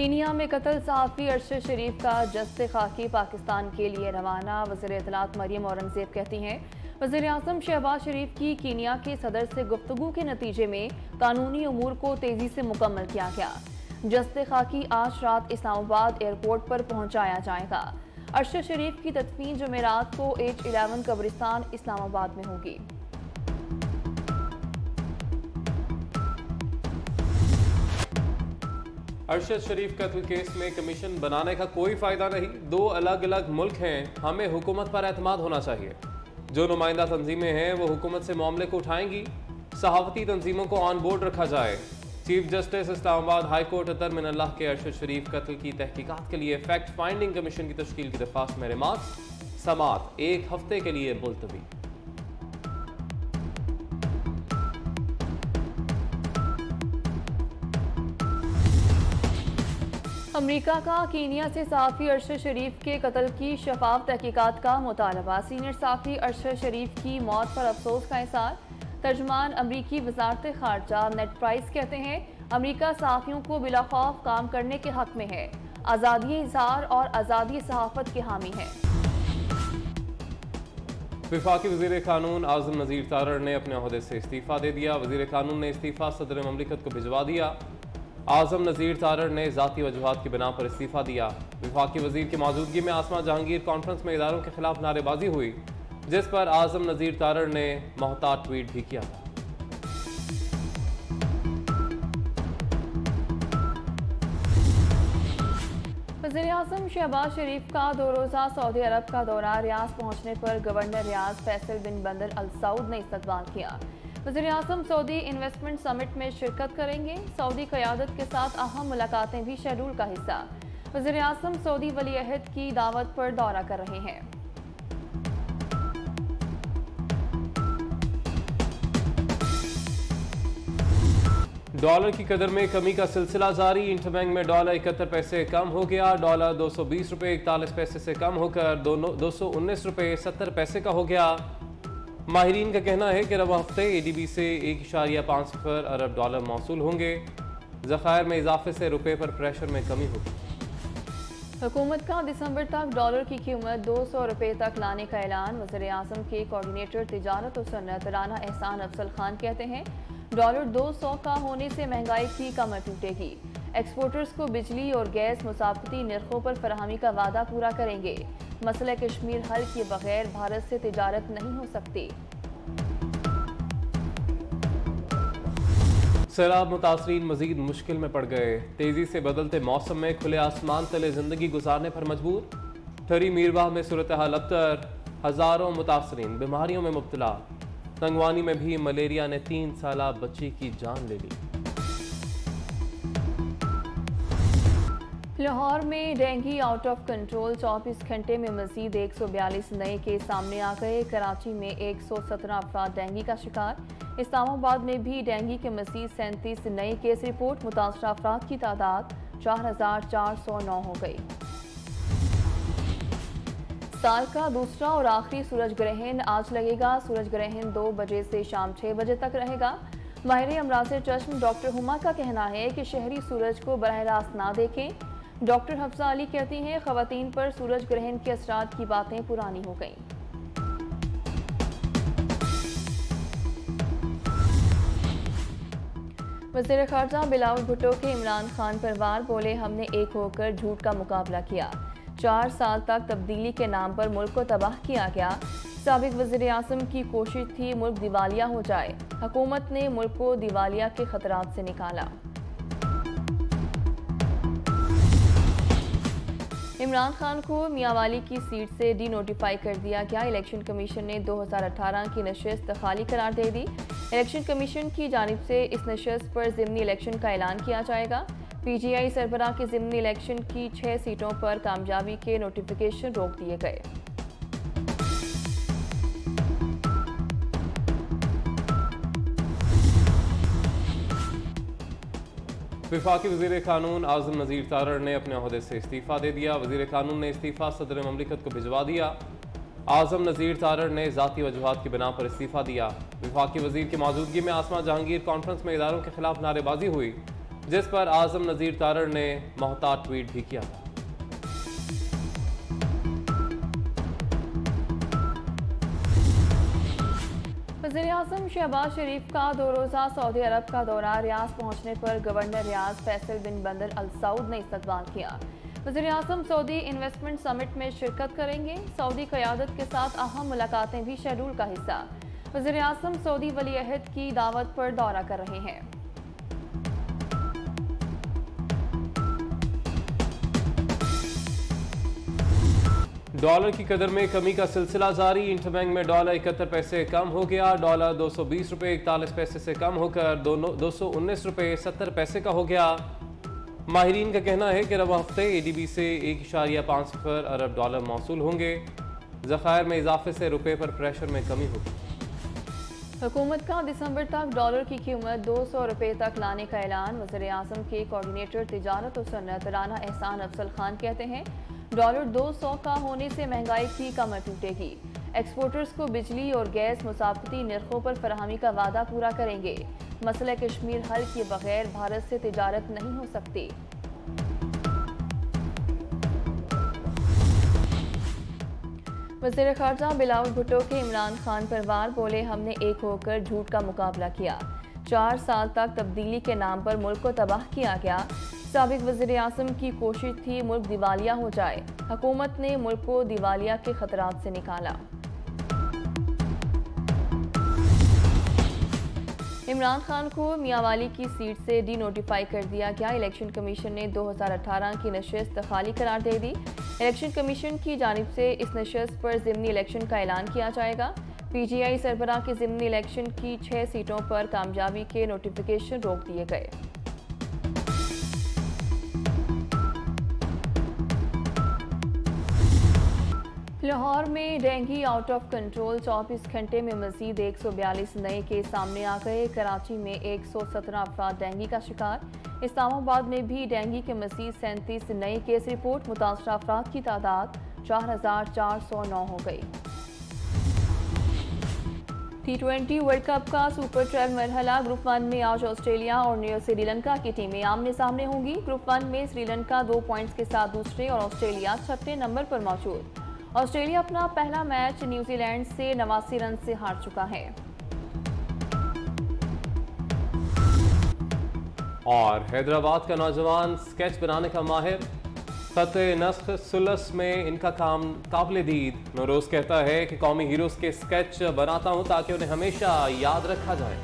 Kenya में कत्ल सहाफ़ी अरशद शरीफ का जस्ते खाकी पाकिस्तान के लिए रवाना। वज़ीर इत्तलात मरियम औरंगज़ेब कहती हैं, वज़ीर आज़म शहबाज शरीफ की कीनिया के सदर से गुफ्तगू के नतीजे में कानूनी उमूर को तेज़ी से मुकम्मल किया गया। जस्ते खाकी आज रात इस्लामाबाद एयरपोर्ट पर पहुँचाया जाएगा। अरशद शरीफ की तदफीन जुमेरात को H11 कब्रिस्तान इस्लामाबाद में होगी। अरशद शरीफ कत्ल केस में कमीशन बनाने का कोई फायदा नहीं। दो अलग अलग मुल्क हैं, हमें हुकूमत पर एतमाद होना चाहिए। जो नुमाइंदा तंजीमें हैं वो हुकूमत से मामले को उठाएंगी। सहाफती तंजीमों को ऑन बोर्ड रखा जाए। Chief justice Islamabad high court Athar Minallah के अरशद शरीफ कत्ल की तहकीकात के लिए फैक्ट फाइंडिंग कमीशन की तश्कील की दरख्वास्त में रिमार्क्स। समात 1 हफ्ते के लिए मुलतवी। अमरीका का कीनिया से सहाफ़ी अरशद शरीफ के कत्ल की शफाफ तहकीकात का मुतालबा। सीनियर सहाफ़ी अरशद शरीफ की मौत पर अफसोस का इज़हार। तर्जुमान अमरीकी वज़ारत ख़ारजा नेड प्राइस कहते हैं, अमरीका सहाफ़ियों को बिला खौफ काम करने के हक़ में है, आज़ादी इज़हार और आज़ादी सहाफ़त के हामी है। वफाकी वज़ीर कानून आज़म नज़ीर तारड़ ने अपने ओहदे से इस्तीफ़ा दे दिया। वज़ीर कानून ने इस्तीफ़ा सदर ममलिकत को भिजवा दिया। आज़म नज़ीर तारड़ ने ज़ाती वजूहात की बिना पर इस्तीफ़ा दिया। वफाकी वज़ीर की मौजूदगी में आसमा जहांगीर कॉन्फ्रेंस में इदारों के खिलाफ नारेबाजी हुई, जिस पर आज़म नज़ीर तारड़ ने मोहतात ट्वीट भी किया। वज़ीर आज़म शहबाज शरीफ का 2 रोज़ा सऊदी अरब का दौरा। रियाज पहुँचने पर गवर्नर रियाज फैसल बिन बंदर अल सऊद ने इस्तकबाल किया। वज़ीर आज़म सऊदी इन्वेस्टमेंट समिट में शिरकत करेंगे। सऊदी क़यादत के साथ अहम मुलाकातें भी शेड्यूल का हिस्सा। वज़ीर आज़म सऊदी वली अहद की दावत पर दौरा कर रहे हैं। डॉलर की कदर में कमी का सिलसिला जारी। इंटरबैंक में डॉलर 71 पैसे कम हो गया। डॉलर 220 रुपये 41 पैसे से कम होकर 219 रुपये 70 पैसे का हो गया। माहिरीन का कहना है कि रवा हफ्ते ADB से 1.50 अरब डॉलर मौसूल होंगे। ज़खायर में इजाफे से रुपये पर प्रेशर में कमी होगी। हुकूमत का दिसंबर तक डॉलर की कीमत 200 रुपये तक लाने का ऐलान। वज़ीर आज़म के कोऑर्डिनेटर तिजारत और सन्नत राना एहसान अफजल खान कहते हैं, डॉलर 200 का होने से महंगाई की कमर टूटेगी। एक्सपोर्टर्स को बिजली और गैस मुसाफती निर्खों पर फराहमी का वादा पूरा करेंगे। मसला कश्मीर हल किए बगैर भारत से तिजारत नहीं हो सकती। सैलाब मुतासरीन मजीद मुश्किल में पड़ गए। तेजी से बदलते मौसम में खुले आसमान तले जिंदगी गुजारने पर मजबूर। ठरी मीरवाह में सूरत हाल अबतर। हजारों मुतासरीन बीमारियों में मुब्तला। तंगवानी में भी मलेरिया ने 3 साला बच्ची की जान ले ली। लाहौर में डेंगू आउट ऑफ कंट्रोल। 24 घंटे में मजीद 142 नए केस सामने आ गए। कराची में 117 अफराद डेंगू का शिकार। इस्लामाबाद में भी डेंगू के मजीद 37 नए केस रिपोर्ट। मुतासरा अफराद की तादाद 4409 हो गई। साल का दूसरा और आखिरी सूरज ग्रहण आज लगेगा। सूरज ग्रहण 2 बजे से शाम 6 बजे तक रहेगा। माहिर अमराज़ चश्म डॉक्टर हुमा का कहना है कि शहरी सूरज को बराह रास्त ना देखें। डॉक्टर हफ्सा अली कहती हैं, ख़वातीन पर सूरज ग्रहण के असरात की बातें पुरानी हो गईं। वज़ीर ख़ारजा बिलावल भुट्टो के इमरान खान पर वार। बोले, हमने एक होकर झूठ का मुकाबला किया। 4 साल तक तब्दीली के नाम पर मुल्क को तबाह किया गया। साबिक वज़ीर आज़म की कोशिश थी मुल्क दिवालिया हो जाए। हुकूमत ने मुल्क को दिवालिया के खतरात से निकाला। इमरान खान को मियांवाली की सीट से डी नोटिफाई कर दिया गया। इलेक्शन कमीशन ने 2018 की नशस्त खाली करार दे दी। इलेक्शन कमीशन की जानिब से इस नशस्त पर ज़िमनी इलेक्शन का ऐलान किया जाएगा। PGI सरबराह के ज़िमनी इलेक्शन की 6 सीटों पर कामयाबी के नोटिफिकेशन रोक दिए गए। वफाकी वज़ीर कानून आज़म नज़ीर तारड़ ने अपने ओहदे से इस्तीफ़ा दे दिया। वज़ीर कानून ने इस्तीफ़ा सदर ममलिकत को भिजवा दिया। आज़म नज़ीर तारड़ ने ज़ाती वजूहात की बिना पर इस्तीफ़ा दिया। वफाकी वज़ीर की मौजूदगी में आसमा जहांगीर कॉन्फ्रेंस में इदारों के खिलाफ नारेबाजी हुई, जिस पर आजम नज़ीर तारड़ ने मोहतात ट्वीट भी किया था। वज़ीर-ए-आज़म शहबाज शरीफ का 2 रोज़ा सऊदी अरब का दौरा रियाज पहुँचने पर गवर्नर रियाज फैसल बिन बंदर अल सऊद ने इस्तकबाल किया। वज़ीर-ए-आज़म सऊदी इन्वेस्टमेंट समिट में शिरकत करेंगे। सऊदी क़यादत के साथ अहम मुलाकातें भी शेड्यूल का हिस्सा। वज़ीर-ए-आज़म सऊदी वली-अहद की दावत पर दौरा कर रहे हैं। डॉलर की कदर में कमी का सिलसिला जारी। इंटरबैंक में डॉलर 71 पैसे कम हो गया। डॉलर 220 रुपये 41 पैसे से कम होकर 219 रुपये 70 पैसे का हो गया। माहिरीन का कहना है कि रवा हफ्ते ADB से 1.50 अरब डॉलर मौसूल होंगे। ज़खायर में इजाफे से रुपये पर प्रेशर में कमी होगी। हुकूमत का दिसंबर तक डॉलर की कीमत 200 रुपये तक लाने का ऐलान। वज़ीर-ए-आज़म के कोऑर्डिनेटर तिजारत और सन्नत राना एहसान अफजल खान कहते हैं डॉलर 200 का होने से महंगाई की कमर टूटेगी। एक्सपोर्टर्स को बिजली और गैस मुसाफती निर्खों पर फराहमी का वादा पूरा करेंगे। मसला कश्मीर हल किए बगैर भारत से तिजारत नहीं हो सकती। वज़ीर ख़ारजा बिलावल भुट्टो के इमरान खान पर वार बोले हमने एक होकर झूठ का मुकाबला किया। 4 साल तक तब्दीली के नाम पर मुल्क को तबाह किया गया। साबिक वज़ीर-ए-आज़म की कोशिश थी मुल्क दिवालिया हो जाए। हुकूमत ने मुल्क को दिवालिया के खतरात से निकाला। इमरान खान को मियांवाली की सीट से डी नोटिफाई कर दिया गया। इलेक्शन कमीशन ने 2018 की नशस्त खाली करार दे दी। इलेक्शन कमीशन की जानिब से इस नशस्त पर ज़िमनी इलेक्शन का ऐलान किया जाएगा। PGI सरबराह के ज़िमनी इलेक्शन की 6 सीटों पर कामयाबी के नोटिफिकेशन रोक दिए गए। लाहौर में डेंगू आउट ऑफ कंट्रोल। 24 घंटे में मजीद 142 नए केस सामने आ गए। कराची में 117 अफराद डेंगू का शिकार। इस्लामाबाद में भी डेंगू के मजीद 37 नए केस रिपोर्ट। मुतासरा अफराद की तादाद 4409 हो गई। T20 वर्ल्ड कप का सुपर 12 मरहला। ग्रुप 1 में आज ऑस्ट्रेलिया और श्रीलंका की टीमें आमने सामने होंगी। ग्रुप 1 में श्रीलंका 2 पॉइंट्स के साथ दूसरे और ऑस्ट्रेलिया 6ठे नंबर पर मौजूद। ऑस्ट्रेलिया अपना पहला मैच न्यूजीलैंड से 89 रन से हार चुका है। और हैदराबाद का नौजवान स्केच बनाने का माहिर। खत नस्ख सुलस में इनका काम काबिल दीद। नौरोज कहता है कि कौमी हीरोज के स्केच बनाता हूं ताकि उन्हें हमेशा याद रखा जाए।